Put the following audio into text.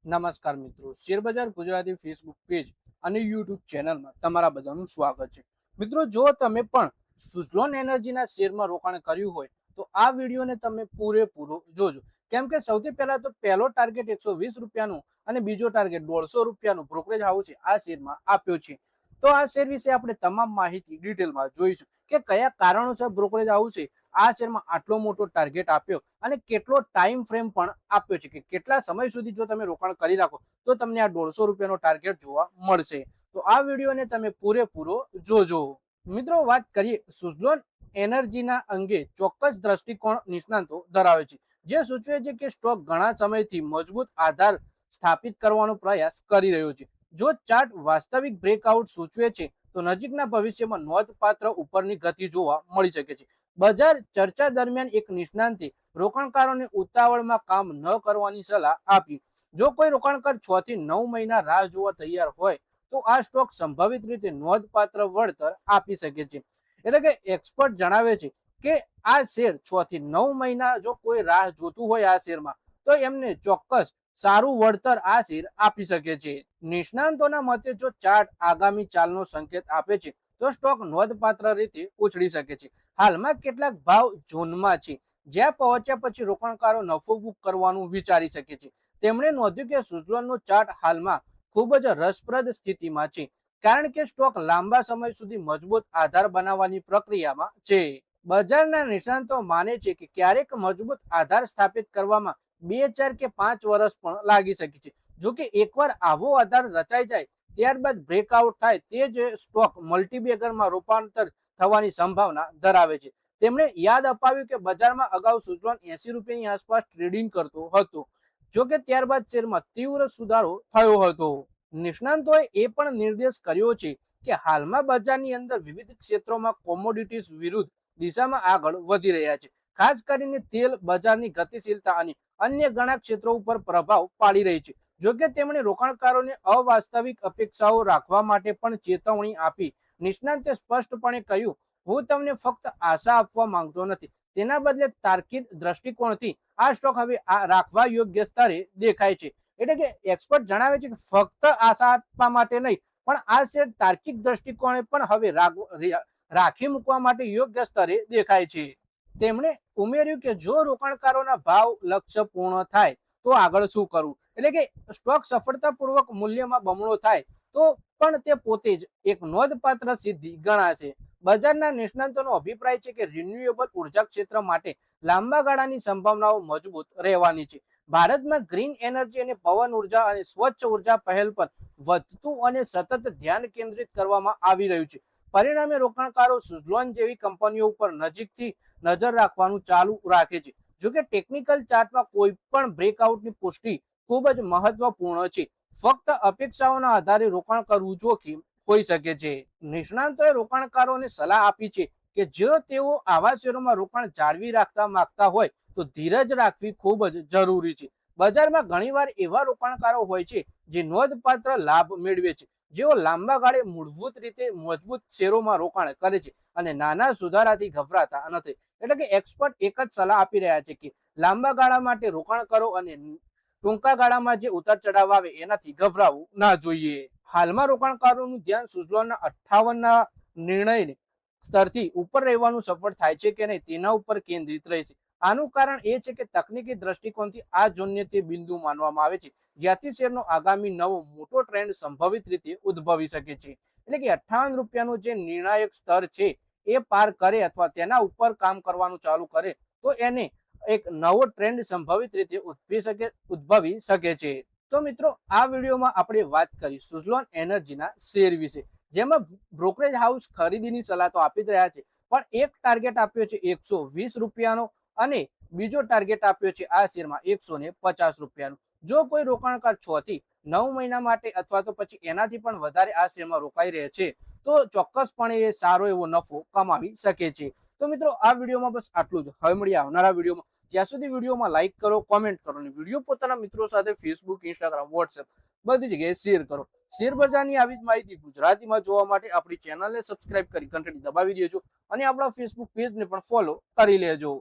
નમસ્કાર મિત્રો, શેરબજાર ગુજરાતી ફેસબુક પેજ અને યુટ્યુબ ચેનલમાં તમારા બધાનું સ્વાગત છે. મિત્રો, જો તમે પણ સુઝલોન એનર્જીના શેરમાં રોકાણ કર્યું હોય તો આ વિડીયોને તમે પૂરેપૂરો જોજો. કેમ કે સૌથી પહેલા તો પહેલો ટાર્ગેટ 120 રૂપિયાનું અને બીજો ટાર્ગેટ 150 રૂપિયાનું બ્રોકરેજ હાઉસે આ શેરમાં આપ્યો છે. તો આ શેર વિશે આપણે તમામ માહિતી ડિટેલમાં જોઈશું કે કયા કારણોસર બ્રોકરેજ હાઉસે આ શેરમાં આટલો મોટો ટાર્ગેટ આપ્યો અને કેટલો ટાઈમ ફ્રેમ પણ આપ્યો છે કે કેટલા સમય સુધી જો તમે રોકાણ કરી રાખો તો તમને આ 150 રૂપિયાનો ટાર્ગેટ જોવા મળશે. તો આ વિડીયોને તમે પૂરેપૂરો જોજો. મિત્રો, વાત કરીએ સુઝલોન એનર્જીના અંગે ચોક્કસ દ્રષ્ટિકોણ નિષ્ણાંતો ધરાવે છે, જે સૂચવે છે કે સ્ટોક ઘણા સમયથી મજબૂત આધાર સ્થાપિત કરવાનો પ્રયાસ કરી રહ્યો છે. જો ચાર્ટ વાસ્તવિક બ્રેકઆઉટ સૂચવે છે તો નજીકના ભવિષ્યમાં નોંધપાત્ર ઉપરની ગતિ જોવા મળી શકે છે. બજાર ચર્ચા દરમિયાન એક નિષ્ણાંતે રોકાણકારોને ઉતાવળમાં કામ ન કરવાની સલાહ આપી. જો કોઈ રોકાણકાર 6 થી 9 મહિના રાહ જોવા તૈયાર હોય તો આ સ્ટોક સંભવિત રીતે નોંધપાત્ર વળતર આપી શકે છે. એટલે કે એક્સપર્ટ જણાવે છે કે આ શેર 6 થી 9 મહિના જો કોઈ રાહ જોતું હોય આ શેરમાં તો એમને ચોક્કસ સારું વળતર આ શેર આપી શકે છે. નિષ્ણાંતોના મતે જો ચાર્ટ આગામી ચાલનો સંકેત આપે છે તો સ્ટોક નોંધપાત્ર રીતે ઉછળી શકે છે. હાલમાં કેટલાક ભાવ ઝોનમાં છે જ્યાં પહોંચ્યા પછી રોકાણકારો નફો બુક કરવાનું વિચારી શકે છે. તેમણે નોંધ્યું કે સુઝલોનનો ચાર્ટ હાલમાં ખૂબ જ રસપ્રદ સ્થિતિમાં છે, કારણ કે સ્ટોક લાંબા સમય સુધી મજબૂત આધાર બનાવવાની પ્રક્રિયામાં છે. બજારના નિષ્ણાંતો માને છે કે ક્યારેક મજબૂત આધાર સ્થાપિત કરવામાં 2, 4 કે 5 વર્ષ પણ લાગી શકે છે. જો કે એકવાર આવો આધાર રચાઈ જાય ત્યારબાદ બ્રેકઆઉટ થાય તે જ સ્ટોક મલ્ટીબેગરમાં રૂપાંતર થવાની સંભાવના ધરાવે છે. તેમણે યાદ અપાવ્યું કે બજારમાં અગાઉ સુઝલોન 80 રૂપિયાની આસપાસ ટ્રેડિંગ કરતો હતો. જો કે ત્યારબાદ શેરમાં તીવ્ર સુધારો થયો હતો. નિષ્ણાંતોએ એ પણ નિર્દેશ કર્યો છે કે હાલમાં બજારની અંદર વિવિધ ક્ષેત્રોમાં કોમોડિટીઝ વિરુદ્ધ દિશામાં આગળ વધી રહ્યા છે. ખાસ કરીને તેલ બજારની ગતિશીલતા અને અન્ય ઘણા ક્ષેત્રો ઉપર પ્રભાવ પાડી રહી છે. જોકે તેમણે રોકાણકારોને અવાસ્તવિક અપેક્ષાઓ રાખવા માટે પણ ચેતવણી આપી. નિષ્ણાંતે સ્પષ્ટપણે કહ્યું, હું તમને ફક્ત આશા આપવા માંગતો નથી, તેના બદલે તાર્કિક દ્રષ્ટિકોણથી આ સ્ટોક હવે રાખવા યોગ્ય સ્તરે દેખાય છે. એટલે કે એક્સપર્ટ જણાવે છે કે ફક્ત આશા આપવા માટે નહીં, પણ આ શેર તાર્કિક દ્રષ્ટિકોણે પણ હવે રાખી મૂકવા માટે યોગ્ય સ્તરે દેખાય છે. તેમણે ઉમેર્યું કે જો રોકાણકારોના ભાવ લક્ષ્ય પૂર્ણ થાય તો આગળ શું કરવું. એટલે કે સ્ટોક સફળતાપૂર્વક મૂલ્યમાં બમણો થાય તો પણ તે પોતે જ એક નોંધપાત્ર સિદ્ધિ ગણાશે. બજારના નિષ્ણાંતોનો અભિપ્રાય છે કે રિન્યુએબલ ઉર્જા ક્ષેત્ર માટે લાંબા ગાળાની સંભાવનાઓ મજબૂત રહેવાની છે. ભારતમાં ગ્રીન એનર્જી અને પવન ઉર્જા અને સ્વચ્છ ઉર્જા પહેલ પર વધતું અને સતત ધ્યાન કેન્દ્રિત કરવામાં આવી રહ્યું છે. પરિણામે રોકાણકારો સુઝલોન જેવી કંપનીઓ ઉપર નજીકથી નજર રાખવાનું ચાલુ રાખે છે. જોકે ટેકનિકલ ચાર્ટમાં કોઈ પણ બ્રેકઆઉટની પુષ્ટિ ખૂબ જ મહત્વપૂર્ણ છે. ફક્ત અપેક્ષાઓના આધારે રોકાણ કરવું જોખમ હોઈ શકે છે. નિષ્ણાંતોએ રોકાણકારોને સલાહ આપી છે કે જો તેઓ આવા શેરોમાં રોકાણ જાળવી રાખવા માંગતા હોય તો ધીરજ રાખવી ખૂબ જ જરૂરી છે. બજારમાં ઘણીવાર એવા રોકાણકારો હોય છે જે નોંધપાત્ર લાભ મેળવે છે, જેઓ લાંબા ગાળે મૂળભૂત રીતે મજબૂત શેરોમાં રોકાણ કરે છે અને નાના સુધારાથી ગભરાતા નથી. એટલે કે એક્સપર્ટ એક જ સલાહ આપી રહ્યા છે કે લાંબા ગાળા માટે રોકાણ કરો અને ટૂંકા ગાળામાં જે ઉતાર ચઢાવ આવે એનાથી ગભરાવું ના જોઈએ. હાલમાં રોકાણકારોનું ધ્યાન સુઝલોનના 58ના નિર્ણય સ્તરથી ઉપર રહેવાનું સફળ થાય છે કે નહીં તેના ઉપર કેન્દ્રિત રહે છે. આનું કારણ એ છે કે તકનીકી દ્રષ્ટિકોણથી આ ઝોનને તે બિંદુ માનવામાં આવે છે જ્યાંથી શેરનો આગામી નવો મોટો ટ્રેન્ડ સંભવિત રીતે ઉદ્ભવી શકે છે. એટલે કે 58 રૂપિયાનું જે નિર્ણાયક સ્તર છે એ પાર કરે અથવા તેના ઉપર કામ કરવાનું ચાલુ કરે તો એને એક નવો ટ્રેન્ડ સંભવિત રીતે ઉદ્ભવી શકે છે. તો મિત્રો, આ વિડીયોમાં આપણે વાત કરી સુઝલોન એનર્જીના શેર વિશે, જેમાં બ્રોકરેજ હાઉસ ખરીદીની સલાહ તો આપી જ રહ્યા છે, પણ એક ટાર્ગેટ આપ્યો છે 120 રૂપિયાનો અને બીજો ટાર્ગેટ આપ્યો છે આ શેરમાં 150 રૂપિયાનો. જો કોઈ રોકાણકાર 6 થી 9 મહિના માટે અથવા તો પછી એનાથી પણ વધારે આ શેરમાં રોકાઈ રહે છે તો ચોક્કસપણે એ સારો એવો નફો કમાવી શકે છે. તો મિત્રો, આ વિડીયોમાં બસ આટલું જ. હવે મળીએ આવનારા વિડીયોમાં. ત્યાં સુધી વિડીયોમાં લાઈક કરો, કોમેન્ટ કરો અને વિડીયો પોતાના મિત્રો સાથે ફેસબુક, ઇન્સ્ટાગ્રામ, વોટ્સએપ બધી જગ્યાએ શેર કરો. શેર બજારની આવી જ માહિતી ગુજરાતીમાં જોવા માટે આપણી ચેનલને સબસ્ક્રાઇબ કરી ઘંટડી દબાવી દેજો અને આપણા ફેસબુક પેજને પણ ફોલો કરી લેજો.